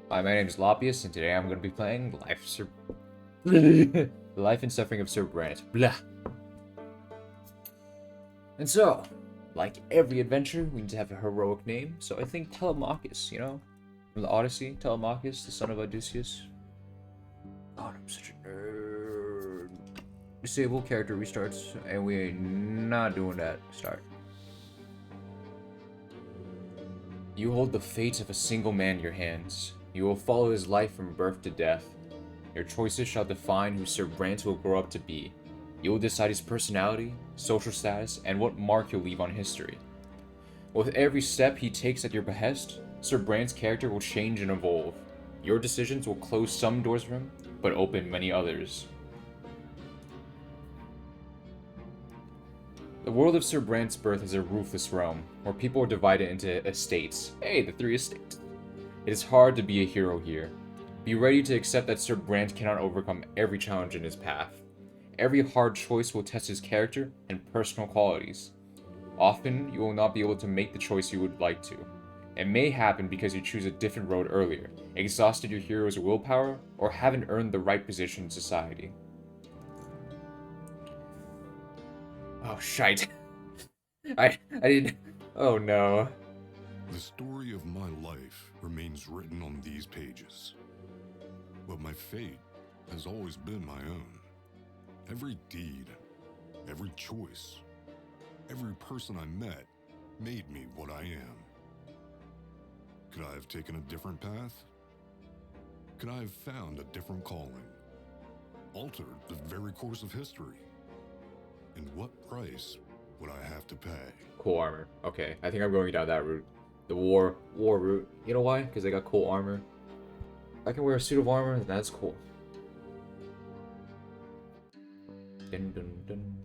Hi, my name is Lopius, and today I'm going to be playing The Life and Suffering of Sir Brante. Blah. And so, like every adventure, we need to have a heroic name, so I think Telemachus, from the Odyssey, Telemachus, the son of Odysseus. God, I'm such a nerd. Disable character restarts, and we ain't not doing that. Start. You hold the fate of a single man in your hands. You will follow his life from birth to death. Your choices shall define who Sir Brante will grow up to be. You will decide his personality, social status, and what mark he'll leave on history. With every step he takes at your behest, Sir Brante's character will change and evolve. Your decisions will close some doors for him, but open many others. The world of Sir Brante's birth is a ruthless realm, where people are divided into estates. Hey, the 3 estates. It is hard to be a hero here. Be ready to accept that Sir Brante cannot overcome every challenge in his path. Every hard choice will test his character and personal qualities. Often, you will not be able to make the choice you would like to. It may happen because you choose a different road earlier, exhausted your hero's willpower, or haven't earned the right position in society. Oh, shite. I didn't... Oh, no. The story of my life remains written on these pages. But my fate has always been my own. Every deed, every choice, every person I met made me what I am. Could I have taken a different path? Could I have found a different calling? Altered the very course of history? And what price would I have to pay? Cool armor. Okay, I think I'm going down that route. The war route. You know why? Because they got cool armor. If I can wear a suit of armor, then that's cool. Dun, dun, dun.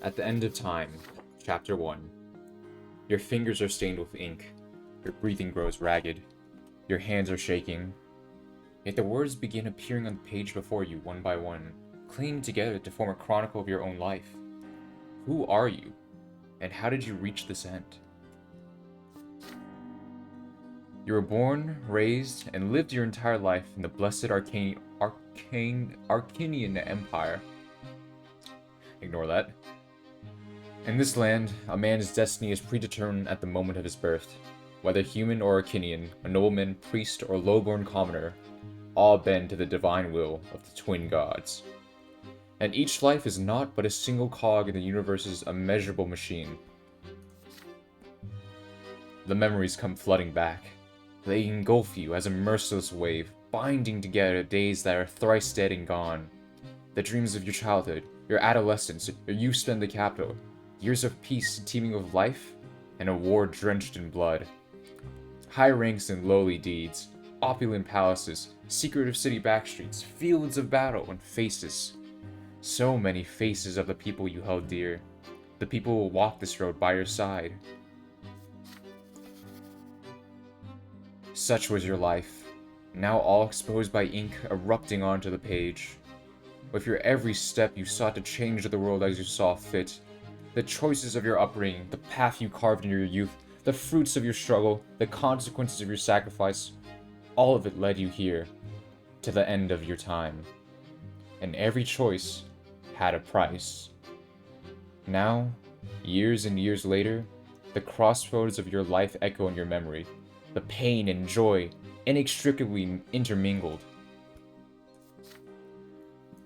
At the end of time, Chapter 1. Your fingers are stained with ink. Your breathing grows ragged. Your hands are shaking. Yet the words begin appearing on the page before you one by one, clinging together to form a chronicle of your own life. Who are you? And how did you reach this end? You were born, raised, and lived your entire life in the blessed Arcanian Empire. Ignore that. In this land, a man's destiny is predetermined at the moment of his birth. Whether human or Arcanian, a nobleman, priest, or low-born commoner, all bend to the divine will of the twin gods. And each life is naught but a single cog in the universe's immeasurable machine. The memories come flooding back. They engulf you as a merciless wave, binding together days that are thrice dead and gone. The dreams of your childhood, your adolescence, your youth spent in the capital, years of peace teeming with life, and a war drenched in blood. High ranks and lowly deeds, opulent palaces, secretive city backstreets, fields of battle, and faces. So many faces of the people you held dear. The people who will walk this road by your side. Such was your life, now all exposed by ink erupting onto the page. With your every step you sought to change the world as you saw fit. The choices of your upbringing, the path you carved in your youth, the fruits of your struggle, the consequences of your sacrifice, all of it led you here, to the end of your time. And every choice had a price. Now, years and years later, the crossroads of your life echo in your memory, the pain and joy inextricably intermingled.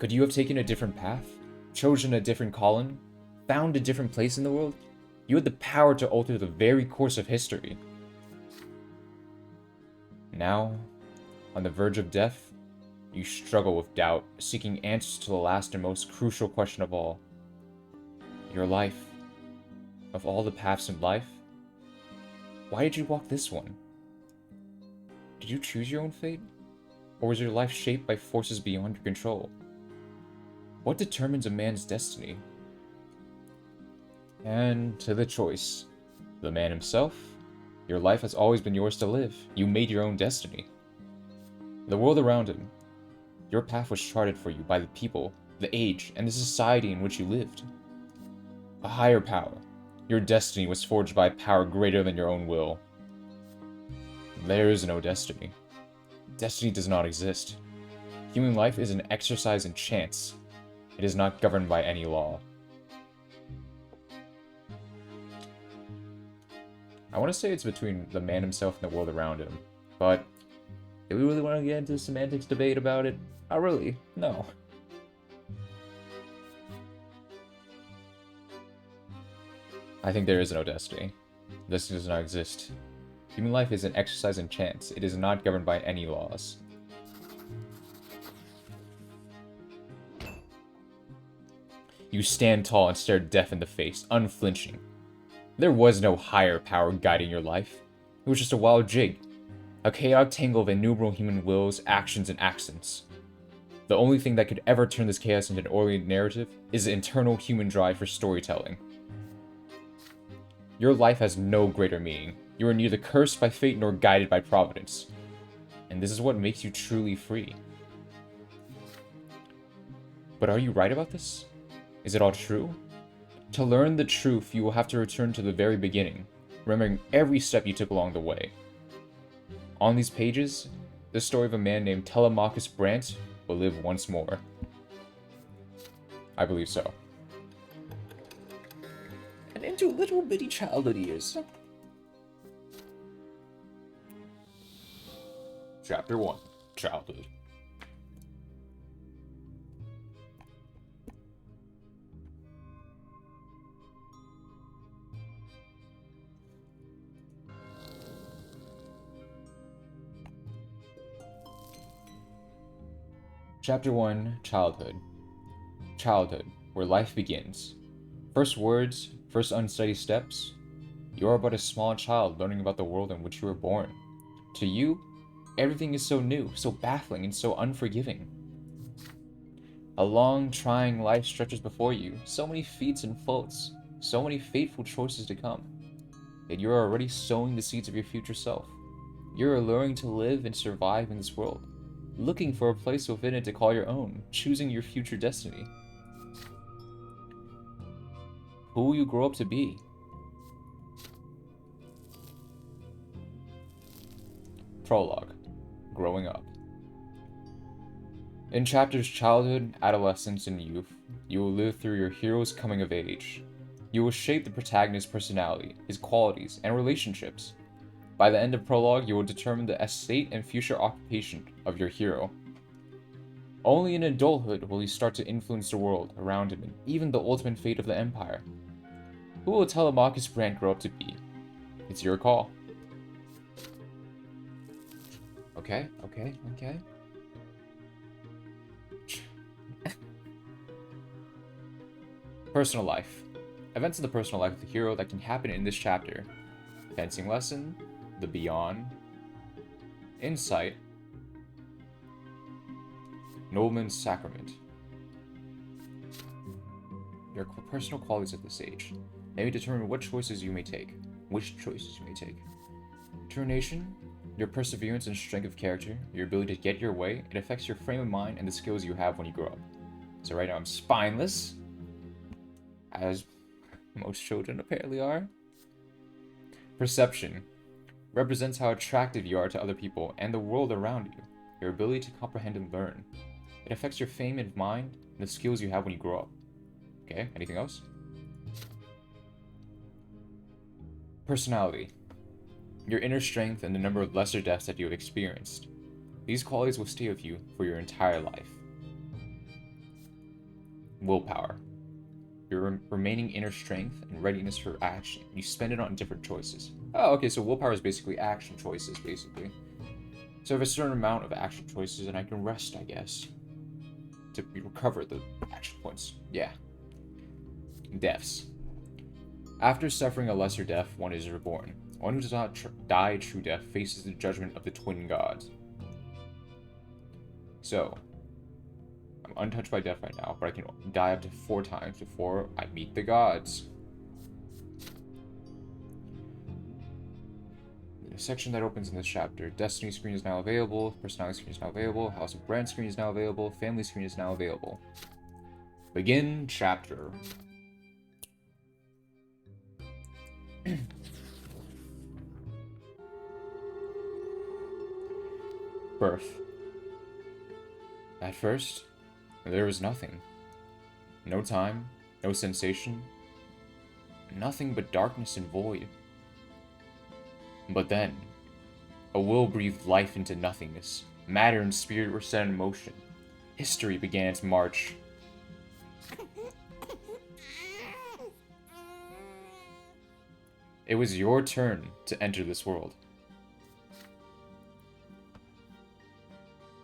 Could you have taken a different path, chosen a different calling, found a different place in the world? You had the power to alter the very course of history. Now, on the verge of death, you struggle with doubt, seeking answers to the last and most crucial question of all. Your life. Of all the paths in life, why did you walk this one? Did you choose your own fate? Or was your life shaped by forces beyond your control? What determines a man's destiny? And to the choice. The man himself? Your life has always been yours to live. You made your own destiny. The world around him. Your path was charted for you by the people, the age, and the society in which you lived. A higher power. Your destiny was forged by a power greater than your own will. There is no destiny. Destiny does not exist. Human life is an exercise in chance. It is not governed by any law. I want to say it's between the man himself and the world around him, but do we really want to get into a semantics debate about it? Not really, no. I think there is no destiny. Destiny does not exist. Human life is an exercise in chance. It is not governed by any laws. You stand tall and stare death in the face, unflinching. There was no higher power guiding your life. It was just a wild jig. A chaotic tangle of innumerable human wills, actions, and accents. The only thing that could ever turn this chaos into an orderly narrative is the internal human drive for storytelling. Your life has no greater meaning. You are neither cursed by fate nor guided by providence. And this is what makes you truly free. But are you right about this? Is it all true? To learn the truth, you will have to return to the very beginning, remembering every step you took along the way. On these pages, the story of a man named Telemachus Brante will live once more. I believe so. And into little bitty childhood years. Chapter 1. Childhood. Chapter 1. Childhood. Childhood, where life begins. First words, first unsteady steps. You are but a small child learning about the world in which you were born. To you, everything is so new, so baffling, and so unforgiving. A long, trying life stretches before you, so many feats and faults, so many fateful choices to come. Yet you are already sowing the seeds of your future self. You are learning to live and survive in this world, looking for a place within it to call your own, choosing your future destiny. Who will you grow up to be? Prologue. Growing up. In chapters childhood, adolescence, and youth, you will live through your hero's coming of age. You will shape the protagonist's personality, his qualities, and relationships. By the end of prologue, you will determine the estate and future occupation of your hero. Only in adulthood will he start to influence the world around him and even the ultimate fate of the Empire. Who will Telemachus Brante grow up to be? It's your call. Okay. Personal life. Events in the personal life of the hero that can happen in this chapter. Fencing lesson, the beyond, insight, nobleman's sacrament. Your personal qualities at this age may determine what choices you may take. Determination, your perseverance and strength of character, your ability to get your way, it affects your frame of mind and the skills you have when you grow up. So right now I'm spineless, as most children apparently are. Perception represents how attractive you are to other people and the world around you, your ability to comprehend and learn. It affects your frame of mind and the skills you have when you grow up. Okay, anything else? Personality. Your inner strength and the number of lesser deaths that you have experienced. These qualities will stay with you for your entire life. Willpower. Your remaining inner strength and readiness for action. You spend it on different choices. Oh, okay, so willpower is basically action choices, basically. So I have a certain amount of action choices and I can rest, I guess, to recover the action points. Yeah. Deaths. After suffering a lesser death, one is reborn. One who does not die a true death faces the judgment of the twin gods. So, I'm untouched by death right now, but I can die up to 4 times before I meet the gods. The section that opens in this chapter. Destiny screen is now available, personality screen is now available, House of Brante screen is now available, family screen is now available. Begin chapter. Birth. At first, there was nothing. No time, no sensation, nothing but darkness and void. But then, a will breathed life into nothingness. Matter and spirit were set in motion. History began its march. It was your turn to enter this world.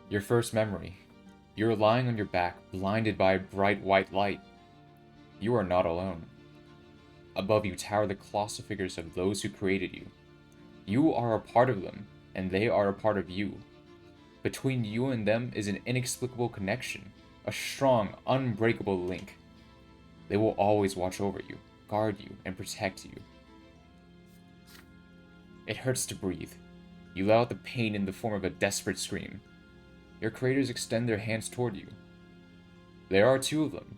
Your first memory. You're lying on your back, blinded by a bright white light. You are not alone. Above you tower the colossal figures of those who created you. You are a part of them, and they are a part of you. Between you and them is an inexplicable connection, a strong, unbreakable link. They will always watch over you, guard you, and protect you. It hurts to breathe. You let out the pain in the form of a desperate scream. Your creators extend their hands toward you. There are two of them,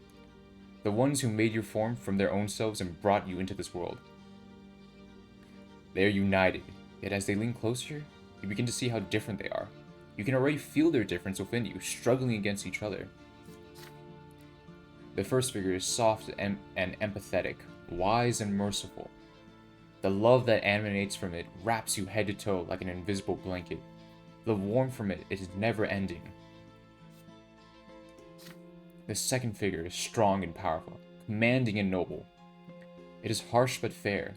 the ones who made your form from their own selves and brought you into this world. They are united, yet as they lean closer, you begin to see how different they are. You can already feel their difference within you, struggling against each other. The first figure is soft and empathetic, wise and merciful. The love that emanates from it wraps you head to toe like an invisible blanket. The warmth from it is never ending. The second figure is strong and powerful, commanding and noble. It is harsh but fair,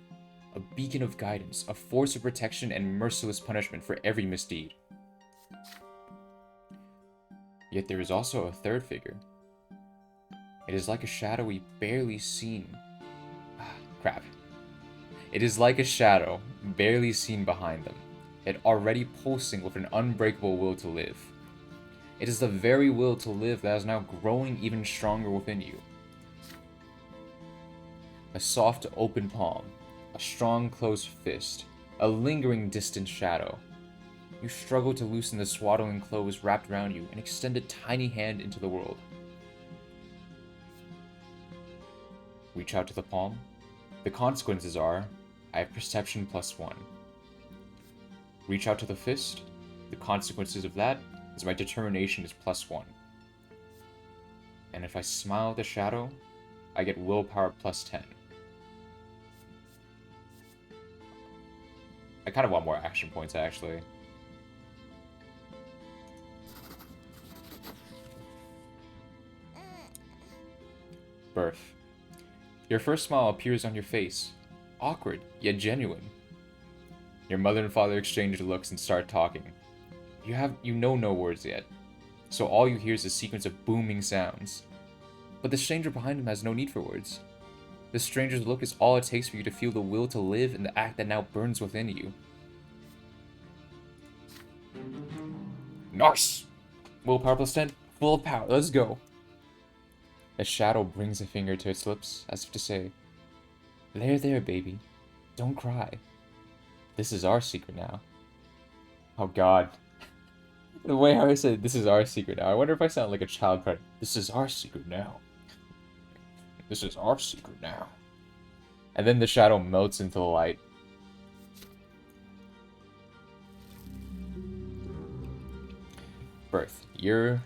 a beacon of guidance, a force of protection and merciless punishment for every misdeed. Yet there is also a third figure. It is like a shadowy, barely seen... crap. It is like a shadow, barely seen behind them, yet already pulsing with an unbreakable will to live. It is the very will to live that is now growing even stronger within you. A soft, open palm, a strong, closed fist, a lingering, distant shadow. You struggle to loosen the swaddling clothes wrapped around you and extend a tiny hand into the world. Reach out to the palm. The consequences are, I have perception +1. Reach out to the fist. The consequences of that is my determination is +1. And if I smile at the shadow, I get willpower +10. I kind of want more action points, actually. Birth. Your first smile appears on your face. Awkward, yet genuine. Your mother and father exchange looks and start talking. You know no words yet, so all you hear is a sequence of booming sounds. But the stranger behind him has no need for words. The stranger's look is all it takes for you to feel the will to live in the act that now burns within you. Nice! Willpower +10, full power, let's go. A shadow brings a finger to its lips, as if to say, there, baby. Don't cry. This is our secret now. Oh god. The way I said, this is our secret now. I wonder if I sound like a child crying. This is our secret now. This is our secret now. And then the shadow melts into the light. Birth. Year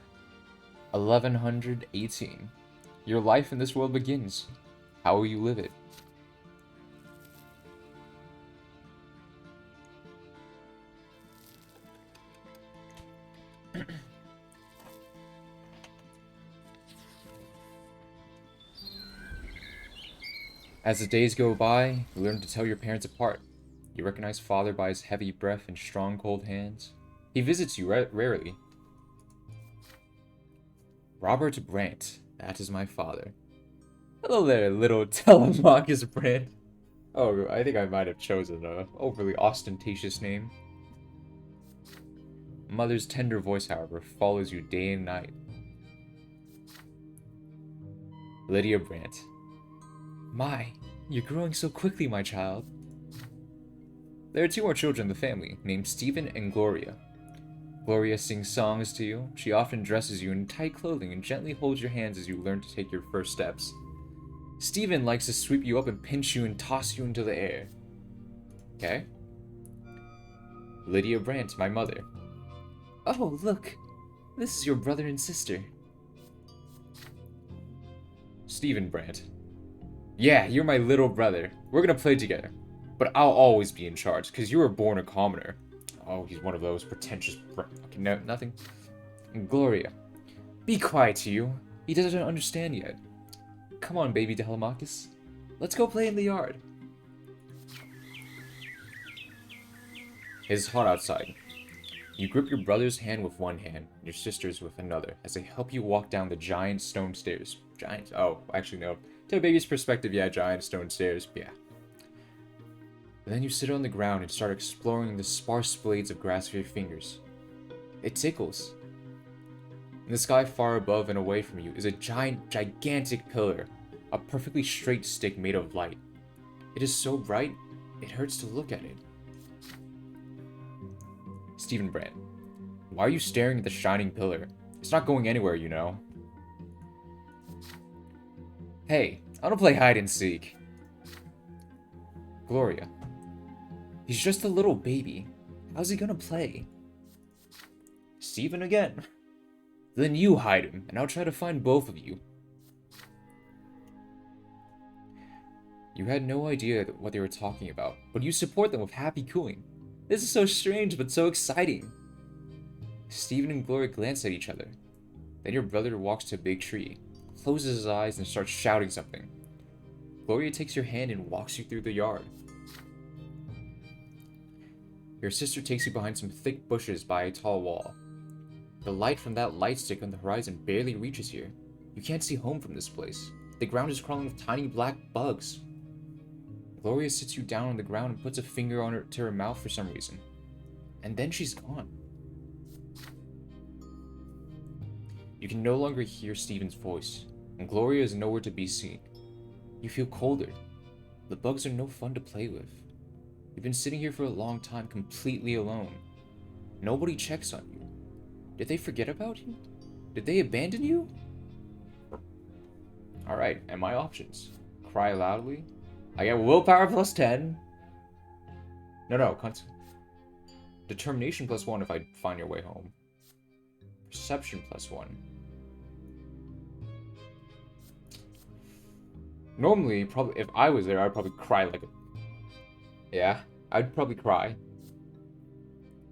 1118. Your life in this world begins. How will you live it? As the days go by, you learn to tell your parents apart. You recognize father by his heavy breath and strong cold hands. He visits you rarely. Robert Brante, that is my father. Hello there, little Telemachus Brante. Oh, I think I might have chosen an overly ostentatious name. Mother's tender voice, however, follows you day and night. Lydia Brante. My, you're growing so quickly, my child. There are two more children in the family, named Stephen and Gloria. Gloria sings songs to you. She often dresses you in tight clothing and gently holds your hands as you learn to take your first steps. Stephen likes to sweep you up and pinch you and toss you into the air. Okay? Lydia Brante, my mother. Oh, look! This is your brother and sister. Stephen Brant. Yeah, you're my little brother. We're gonna play together. But I'll always be in charge, because you were born a commoner. Oh, he's one of those pretentious okay, no, nothing. And Gloria. Be quiet, you. He doesn't understand yet. Come on, baby Telemachus. Let's go play in the yard. It is hot outside. You grip your brother's hand with one hand, and your sister's with another, as they help you walk down the giant stone stairs. Giant? Oh, actually no. To a baby's perspective, yeah, giant stone stairs, yeah. And then you sit on the ground and start exploring the sparse blades of grass with your fingers. It tickles. In the sky far above and away from you is a gigantic pillar, a perfectly straight stick made of light. It is so bright, it hurts to look at it. Stephen Brant. Why are you staring at the shining pillar? It's not going anywhere, you know. Hey, I don't play hide and seek. Gloria. He's just a little baby. How's he gonna play? Stephen again. Then you hide him, and I'll try to find both of you. You had no idea what they were talking about, but you support them with happy cooing. This is so strange, but so exciting. Stephen and Gloria glance at each other. Then your brother walks to a big tree, closes his eyes, and starts shouting something. Gloria takes your hand and walks you through the yard. Your sister takes you behind some thick bushes by a tall wall. The light from that light stick on the horizon barely reaches here. You can't see home from this place. The ground is crawling with tiny black bugs. Gloria sits you down on the ground and puts a finger on to her mouth for some reason. And then she's gone. You can no longer hear Stephen's voice, and Gloria is nowhere to be seen. You feel colder. The bugs are no fun to play with. You've been sitting here for a long time completely alone. Nobody checks on you. Did they forget about you? Did they abandon you? Alright, and my options. Cry loudly. I get willpower plus 10. No. Determination plus 1 if I find your way home. Perception plus 1. Normally, probably, if I was there, I'd probably cry like a... Yeah, I'd probably cry.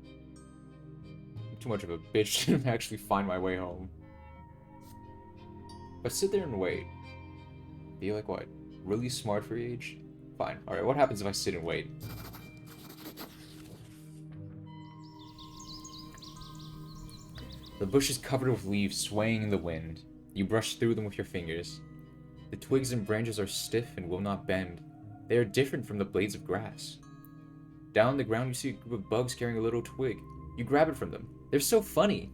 I'm too much of a bitch to actually find my way home. But sit there and wait. Be like what? Really smart for your age? Fine. Alright, what happens if I sit and wait? The bush is covered with leaves swaying in the wind. You brush through them with your fingers. The twigs and branches are stiff and will not bend. They are different from the blades of grass. Down on the ground you see a group of bugs carrying a little twig. You grab it from them. They're so funny.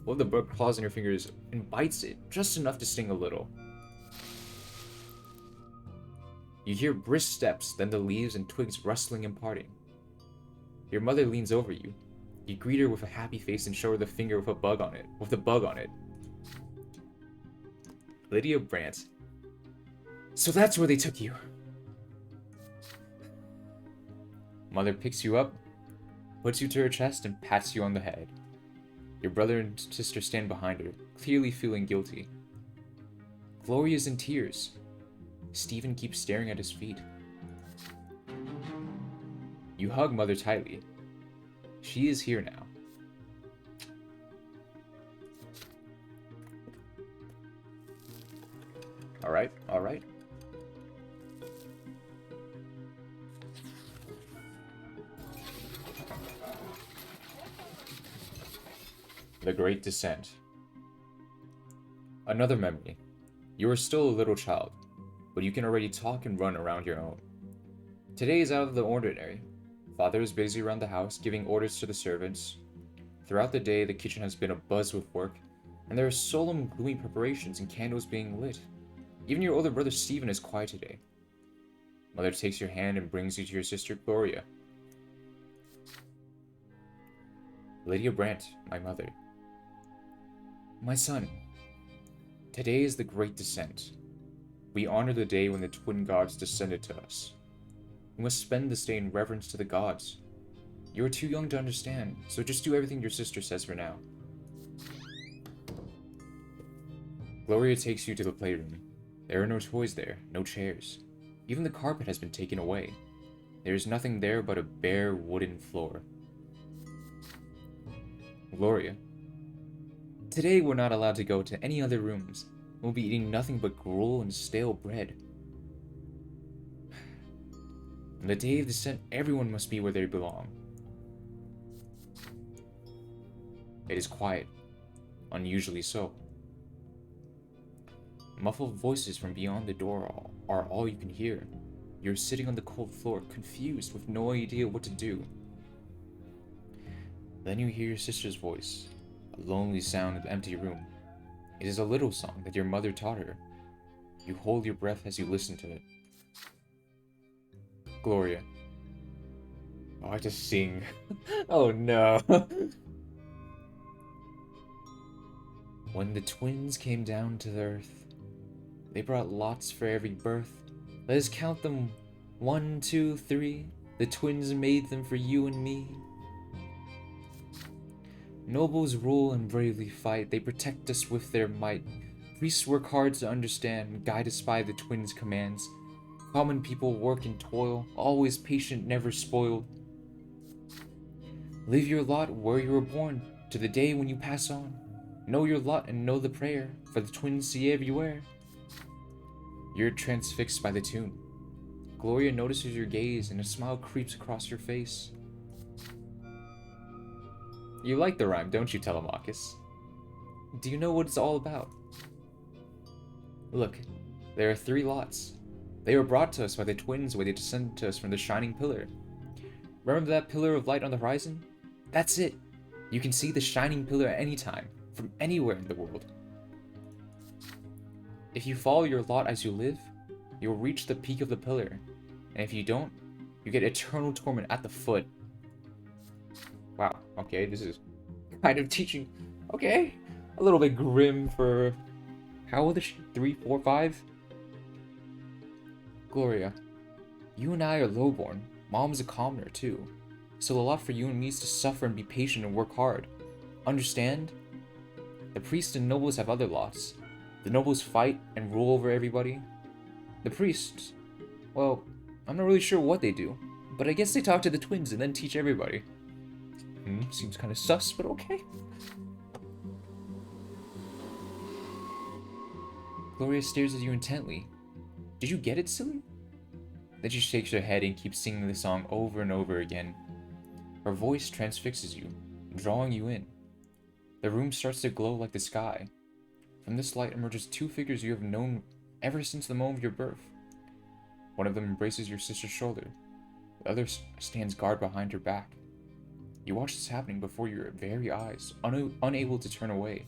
One of the bug claws in your fingers and bites it, just enough to sting a little. You hear brisk steps, then the leaves and twigs rustling and parting. Your mother leans over you. You greet her with a happy face and show her the finger with the bug on it. Lydia Brant. So that's where they took you. Mother picks you up, puts you to her chest, and pats you on the head. Your brother and sister stand behind her, clearly feeling guilty. Gloria's in tears. Stephen keeps staring at his feet. You hug Mother tightly. She is here now. Alright. The Great Descent. Another memory. You are still a little child, but you can already talk and run around your own. Today is out of the ordinary. Father is busy around the house, giving orders to the servants. Throughout the day, the kitchen has been abuzz with work, and there are solemn, gloomy preparations and candles being lit. Even your older brother Stephen is quiet today. Mother takes your hand and brings you to your sister Gloria. Lydia Brant, my mother. My son, today is the Great Descent. We honor the day when the twin gods descended to us. We must spend this day in reverence to the gods. You're too young to understand, so just do everything your sister says for now. Gloria takes you to the playroom. There are no toys there, no chairs. Even the carpet has been taken away. There is nothing there but a bare wooden floor. Gloria. Today we're not allowed to go to any other rooms. We'll be eating nothing but gruel and stale bread. On the day of descent, everyone must be where they belong. It is quiet, unusually so. Muffled voices from beyond the door are all you can hear. You're sitting on the cold floor, confused, with no idea what to do. Then you hear your sister's voice, a lonely sound in the empty room. It is a little song that your mother taught her. You hold your breath as you listen to it. Gloria. Oh, I just sing. Oh no. When the twins came down to earth, they brought lots for every birth. Let us count them. 1, 2, 3. The twins made them for you and me. Nobles rule and bravely fight. They protect us with their might. Priests work hard to understand, guide us by the twins' commands. Common people work and toil, always patient, never spoiled. Live your lot where you were born, to the day when you pass on. Know your lot and know the prayer, for the twins see everywhere. You're transfixed by the tune. Gloria notices your gaze, and a smile creeps across your face. You like the rhyme, don't you, Telemachus? Do you know what it's all about? Look, there are 3 lots. They were brought to us by the twins when they descended to us from the shining pillar. Remember that pillar of light on the horizon? That's it. You can see the shining pillar at any time, from anywhere in the world. If you follow your lot as you live, you'll reach the peak of the pillar, and if you don't, you get eternal torment at the foot. Wow, okay, this is kind of teaching. Okay, a little bit grim for... How old is she? 3, 4, 5? Gloria, you and I are lowborn. Mom's a commoner, too. So the lot for you and me is to suffer and be patient and work hard. Understand? The priests and nobles have other lots. The nobles fight and rule over everybody. The priests, well, I'm not really sure what they do, but I guess they talk to the twins and then teach everybody. Seems kind of sus, but okay. Gloria stares at you intently. Did you get it, silly? Then she shakes her head and keeps singing the song over and over again. Her voice transfixes you, drawing you in. The room starts to glow like the sky. From this light emerges 2 figures you have known ever since the moment of your birth. One of them embraces your sister's shoulder. The other stands guard behind her back. You watch this happening before your very eyes, unable to turn away.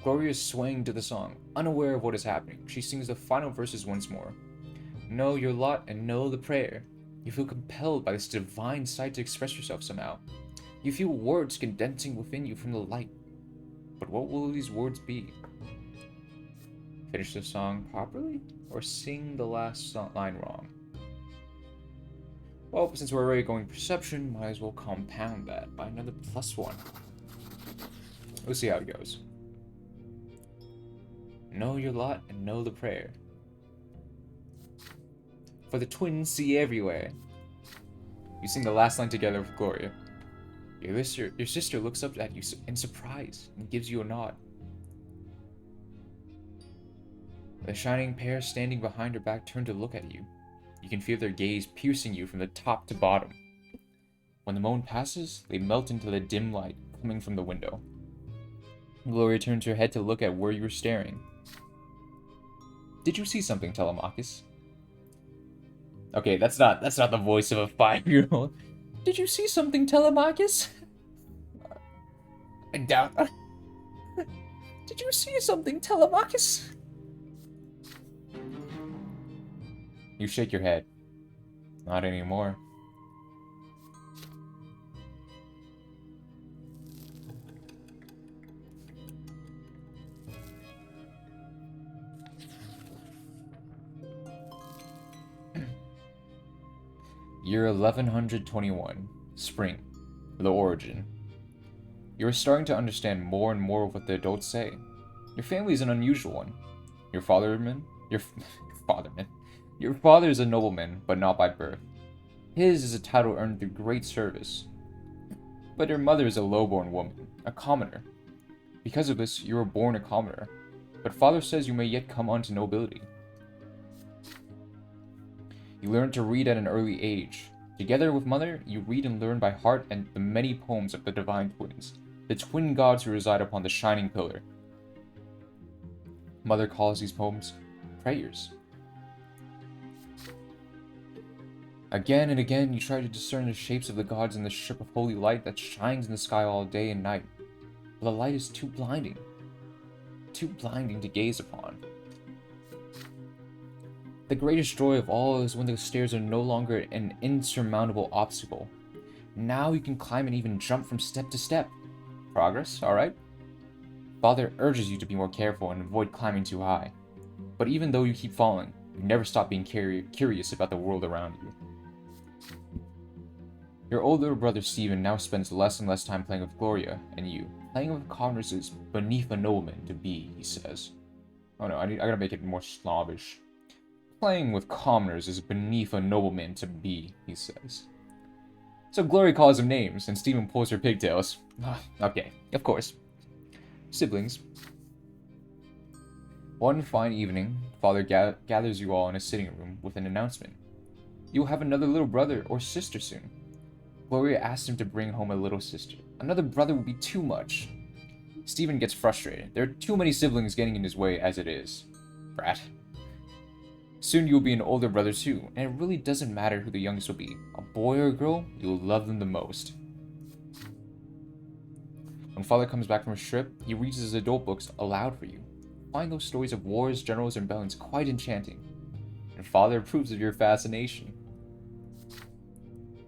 Gloria is swaying to the song, unaware of what is happening. She sings the final verses once more. Know your lot and know the prayer. You feel compelled by this divine sight to express yourself somehow. You feel words condensing within you from the light. But what will these words be? Finish the song properly, or sing the last line wrong? Well, since we're already going perception, might as well compound that by another +1. We'll see how it goes. Know your lot and know the prayer. For the twins see everywhere. You sing the last line together with Gloria. Your sister looks up at you in surprise and gives you a nod. The shining pair standing behind her back turn to look at you. You can feel their gaze piercing you from the top to bottom. When the moment passes, they melt into the dim light coming from the window. Gloria turns her head to look at where you were staring. Did you see something, Telemachus? Okay, that's not the voice of a 5-year-old. Did you see something, Telemachus? I doubt. Did you see something, Telemachus? You shake your head. Not anymore. Year 1121. Spring. The origin. You are starting to understand more and more of what the adults say. Your family is an unusual one. Your fatherman? Your fatherman. Your father is a nobleman, but not by birth. His is a title earned through great service. But your mother is a low-born woman, a commoner. Because of this, you were born a commoner. But father says you may yet come unto nobility. You learn to read at an early age. Together with mother, you read and learn by heart and the many poems of the divine twins, the twin gods who reside upon the shining pillar. Mother calls these poems prayers. Again and again, you try to discern the shapes of the gods in the strip of holy light that shines in the sky all day and night. But the light is too blinding to gaze upon. The greatest joy of all is when the stairs are no longer an insurmountable obstacle. Now you can climb and even jump from step to step. Progress, alright? Father urges you to be more careful and avoid climbing too high. But even though you keep falling, you never stop being curious about the world around you. Your older brother Stephen now spends less and less time playing with Gloria and you. Playing with commoners is beneath a nobleman to be, he says. Oh no, I gotta make it more snobbish. Playing with commoners is beneath a nobleman to be, he says. So Gloria calls him names, and Stephen pulls her pigtails. Okay, of course. Siblings. One fine evening, Father gathers you all in a sitting room with an announcement. You will have another little brother or sister soon. Gloria asks him to bring home a little sister. Another brother would be too much. Stephen gets frustrated. There are too many siblings getting in his way as it is. Brat. Soon you will be an older brother too, and it really doesn't matter who the youngest will be. A boy or a girl, you will love them the most. When Father comes back from his trip, he reads his adult books aloud for you. Find those stories of wars, generals, and rebellions quite enchanting. And Father approves of your fascination.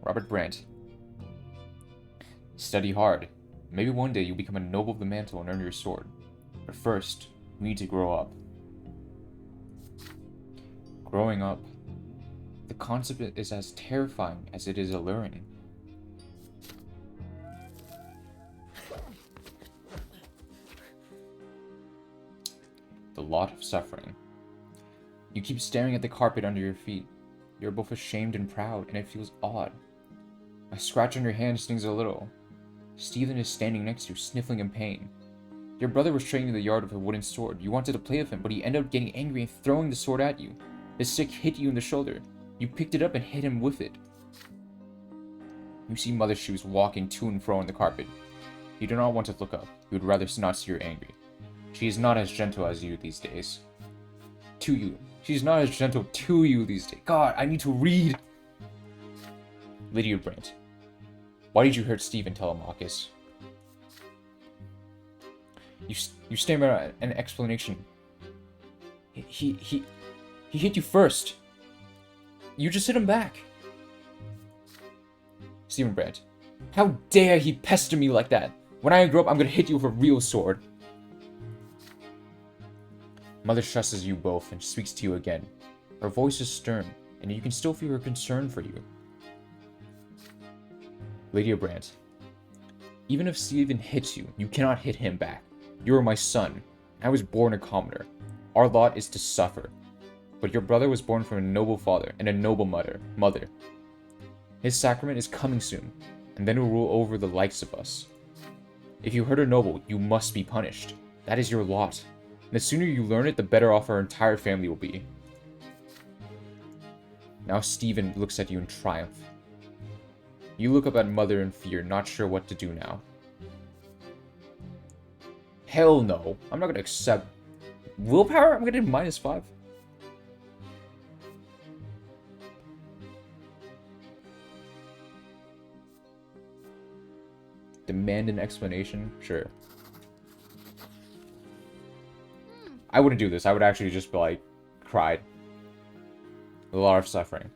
Robert Brante. Study hard. Maybe one day you'll become a noble of the mantle and earn your sword. But first, you need to grow up. Growing up. The concept is as terrifying as it is alluring. The lot of suffering. You keep staring at the carpet under your feet. You're both ashamed and proud, and it feels odd. A scratch on your hand stings a little. Stephen is standing next to you, sniffling in pain. Your brother was training in the yard with a wooden sword. You wanted to play with him, but he ended up getting angry and throwing the sword at you. The stick hit you in the shoulder. You picked it up and hit him with it. You see Mother's shoes walking to and fro on the carpet. You do not want to look up. You would rather not see her angry. She is not as gentle as you these days. To you. She's not as gentle to you these days. God, I need to read. Lydia Brant. Why did you hurt Stephen, Telemachus? You stammer out an explanation. He hit you first. You just hit him back. Stephen Brant. How dare he pester me like that? When I grow up, I'm gonna hit you with a real sword. Mother stresses you both and speaks to you again. Her voice is stern, and you can still feel her concern for you. Lydia Brant. Even if Stephen hits you, you cannot hit him back. You are my son. I was born a commoner. Our lot is to suffer. But your brother was born from a noble father and a noble mother. His sacrament is coming soon, and then will rule over the likes of us. If you hurt a noble, you must be punished. That is your lot. And the sooner you learn it, the better off our entire family will be. Now Stephen looks at you in triumph. You look up at Mother in fear, not sure what to do now. Hell no. I'm not gonna accept... Willpower? I'm gonna do -5. Demand an explanation? Sure. I wouldn't do this. I would actually just be like, cried. A lot of suffering.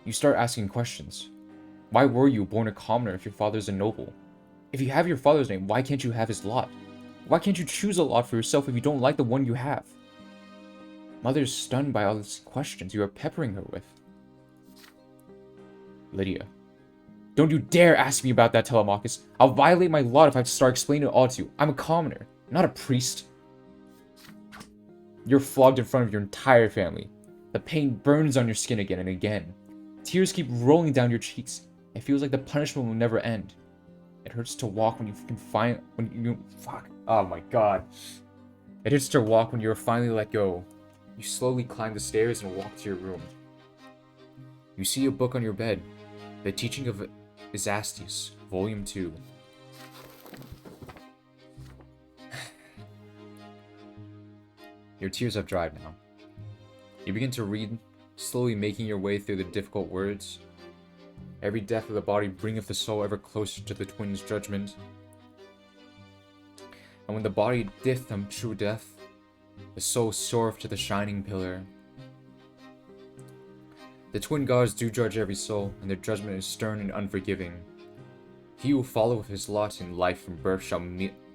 You start asking questions. Why were you born a commoner if your father's a noble? If you have your father's name, why can't you have his lot? Why can't you choose a lot for yourself if you don't like the one you have? Mother's stunned by all these questions you are peppering her with. Lydia. Don't you dare ask me about that, Telemachus. I'll violate my law if I have to start explaining it all to you. I'm a commoner, not a priest. You're flogged in front of your entire family. The pain burns on your skin again and again. Tears keep rolling down your cheeks. It feels like the punishment will never end. It hurts to walk when you can find fuck. Oh my god. It hurts to walk when you're finally let go. You slowly climb the stairs and walk to your room. You see a book on your bed. The Teaching of Isastius, Volume 2. Your tears have dried now. You begin to read, slowly making your way through the difficult words. Every death of the body bringeth the soul ever closer to the twins' judgment. And when the body dieth on true death, the soul soareth to the shining pillar. The twin gods do judge every soul, and their judgment is stern and unforgiving. He who followeth his lot in life from birth shall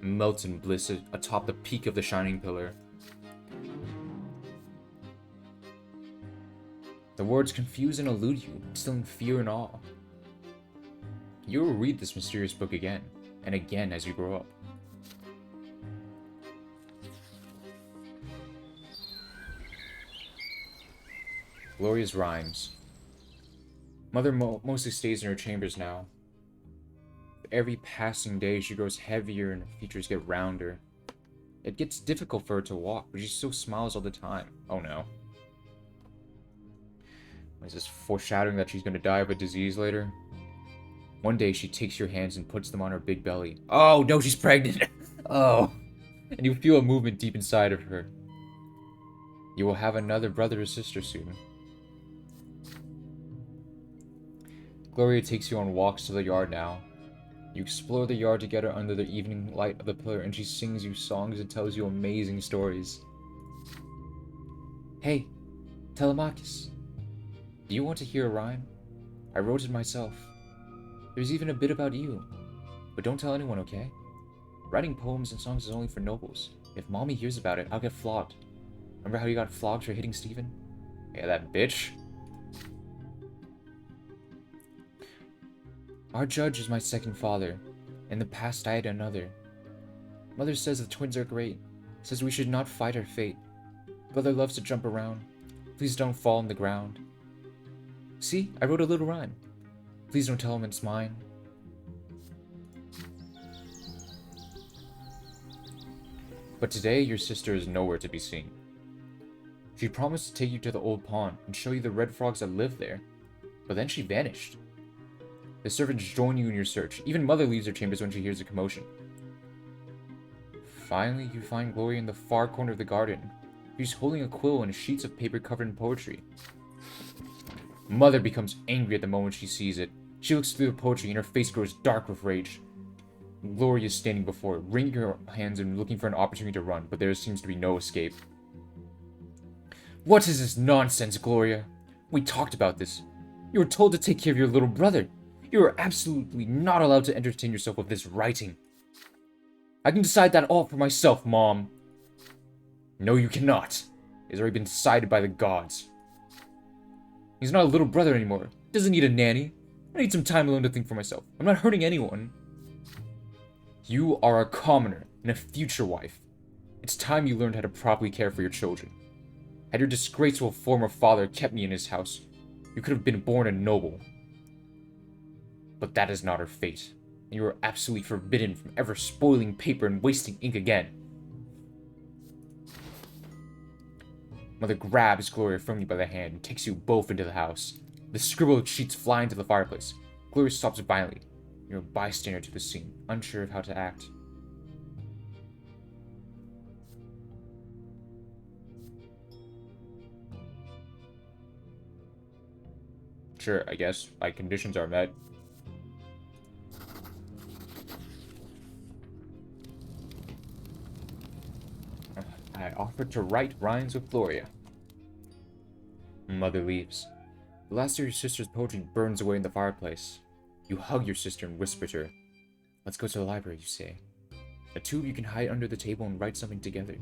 melt in bliss atop the peak of the shining pillar. The words confuse and elude you, instilling fear and awe. You will read this mysterious book again, and again as you grow up. Gloria's rhymes. Mother mostly stays in her chambers now. Every passing day she grows heavier and her features get rounder. It gets difficult for her to walk, but she still smiles all the time. Oh no. Is this foreshadowing that she's gonna die of a disease later? One day she takes your hands and puts them on her big belly. Oh no, she's pregnant! Oh. And you feel a movement deep inside of her. You will have another brother or sister soon. Gloria takes you on walks to the yard now. You explore the yard together under the evening light of the pillar, and she sings you songs and tells you amazing stories. Hey, Telemachus. Do you want to hear a rhyme? I wrote it myself. There's even a bit about you. But don't tell anyone, okay? Writing poems and songs is only for nobles. If Mommy hears about it, I'll get flogged. Remember how you got flogged for hitting Stephen? Yeah, that bitch. Our judge is my second father. In the past, I had another. Mother says the twins are great. Says we should not fight our fate. Brother loves to jump around. Please don't fall on the ground. See, I wrote a little rhyme. Please don't tell him it's mine. But today, your sister is nowhere to be seen. She promised to take you to the old pond and show you the red frogs that live there. But then she vanished. The servants join you in your search. Even Mother leaves her chambers when she hears a commotion. Finally, you find Gloria in the far corner of the garden. She's holding a quill and sheets of paper covered in poetry. Mother becomes angry at the moment she sees it. She looks through the poetry and her face grows dark with rage. Gloria is standing before her, wringing her hands and looking for an opportunity to run, but there seems to be no escape. What is this nonsense, Gloria? We talked about this. You were told to take care of your little brother. You are absolutely not allowed to entertain yourself with this writing. I can decide that all for myself, Mom. No, you cannot. It has already been decided by the gods. He's not a little brother anymore. He doesn't need a nanny. I need some time alone to think for myself. I'm not hurting anyone. You are a commoner and a future wife. It's time you learned how to properly care for your children. Had your disgraceful former father kept me in his house, you could have been born a noble. But that is not her fate, and you are absolutely forbidden from ever spoiling paper and wasting ink again. Mother grabs Gloria firmly by the hand and takes you both into the house. The scribbled sheets fly into the fireplace. Gloria stops violently. You're a bystander to the scene, unsure of how to act. Sure, I guess. My conditions are met. I offered to write rhymes with Gloria. Mother leaves. The last of your sister's poetry burns away in the fireplace. You hug your sister and whisper to her. Let's go to the library, you say. The two of you can hide under the table and write something together.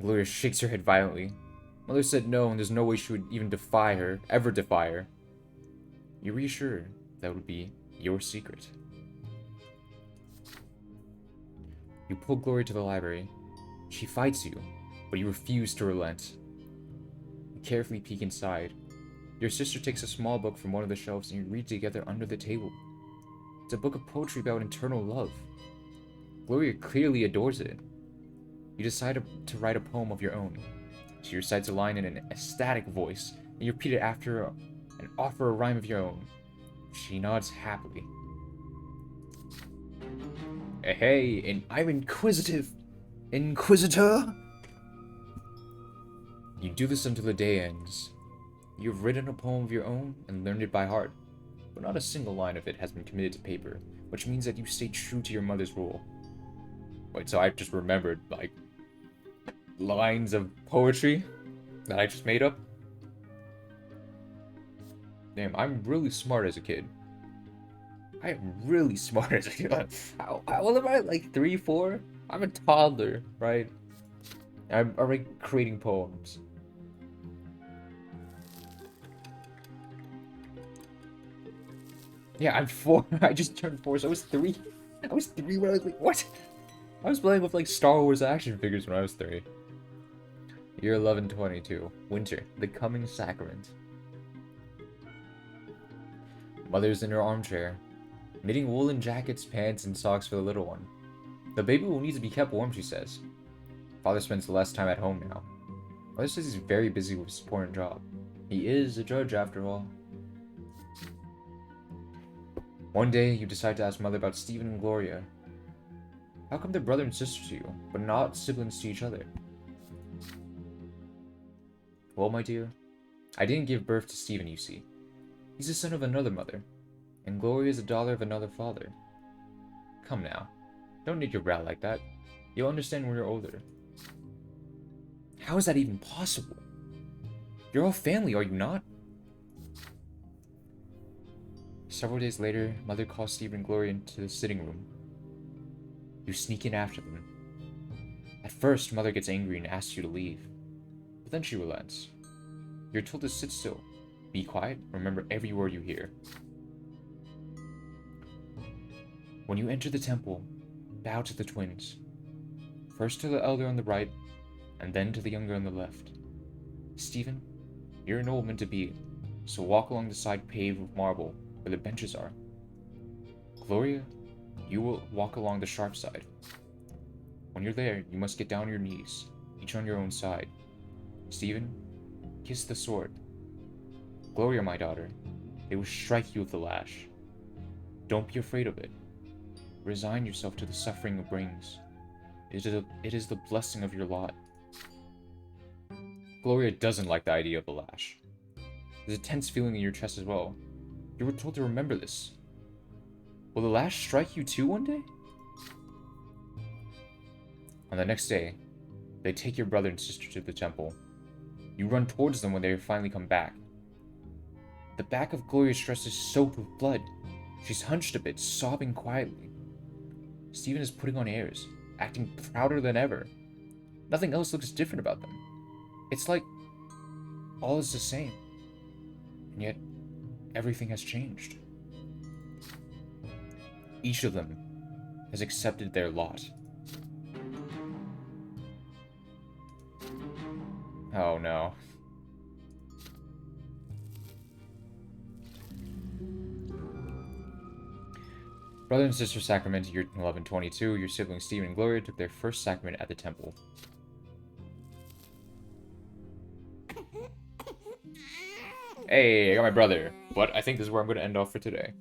Gloria shakes her head violently. Mother said no, and there's no way she would even ever defy her. You reassure that would be your secret. You pull Gloria to the library. She fights you, but you refuse to relent. You carefully peek inside. Your sister takes a small book from one of the shelves and you read together under the table. It's a book of poetry about eternal love. Gloria clearly adores it. You decide to write a poem of your own. She recites a line in an ecstatic voice, and you repeat it after her and offer a rhyme of your own. She nods happily. Hey, and I'm inquisitive. Inquisitor? You do this until the day ends. You've written a poem of your own and learned it by heart, but not a single line of it has been committed to paper, which means that you stay true to your mother's rule. Wait, so I just remembered, like, lines of poetry that I just made up? Damn, I'm really smart as a kid. I am really smart as a kid. How old am I? Like 3, 4? I'm a toddler, right? I'm already creating poems. Yeah, I'm 4. I just turned 4, so I was 3. I was 3 when I was like, what? I was playing with like Star Wars action figures when I was 3. Year 1122. Winter. The coming sacrament. Mother's in her armchair, knitting woolen jackets, pants, and socks for the little one. The baby will need to be kept warm, she says. Father spends less time at home now. Mother says he's very busy with his important job. He is a judge, after all. One day, you decide to ask Mother about Stephen and Gloria. How come they're brother and sister to you, but not siblings to each other? Well, my dear, I didn't give birth to Stephen, you see. He's the son of another mother, and Gloria is the daughter of another father. Come now, don't knit your brow like that. You'll understand when you're older. How is that even possible? You're all family, are you not? Several days later, Mother calls Stephen and Gloria into the sitting room. You sneak in after them. At first, Mother gets angry and asks you to leave, but then she relents. You're told to sit still, be quiet, remember every word you hear. When you enter the temple, bow to the twins. First to the elder on the right, and then to the younger on the left. Stephen, you're an old man to be, so walk along the side paved with marble, where the benches are. Gloria, you will walk along the sharp side. When you're there, you must get down on your knees, each on your own side. Stephen, kiss the sword. Gloria, my daughter, they will strike you with the lash. Don't be afraid of it. Resign yourself to the suffering it brings. It is the blessing of your lot. Gloria doesn't like the idea of the lash. There's a tense feeling in your chest as well. You were told to remember this. Will the lash strike you too one day? On the next day, they take your brother and sister to the temple. You run towards them when they finally come back. The back of Gloria's dress is soaked with blood. She's hunched a bit, sobbing quietly. Stephen is putting on airs, acting prouder than ever. Nothing else looks different about them. It's like all is the same. And yet, everything has changed. Each of them has accepted their lot. Oh no. Brother and sister sacrament, year 1122, your siblings Stephen and Gloria took their first sacrament at the temple. Hey, I got my brother. But I think this is where I'm going to end off for today.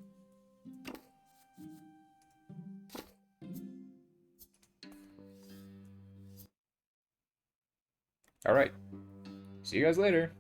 Alright. See you guys later.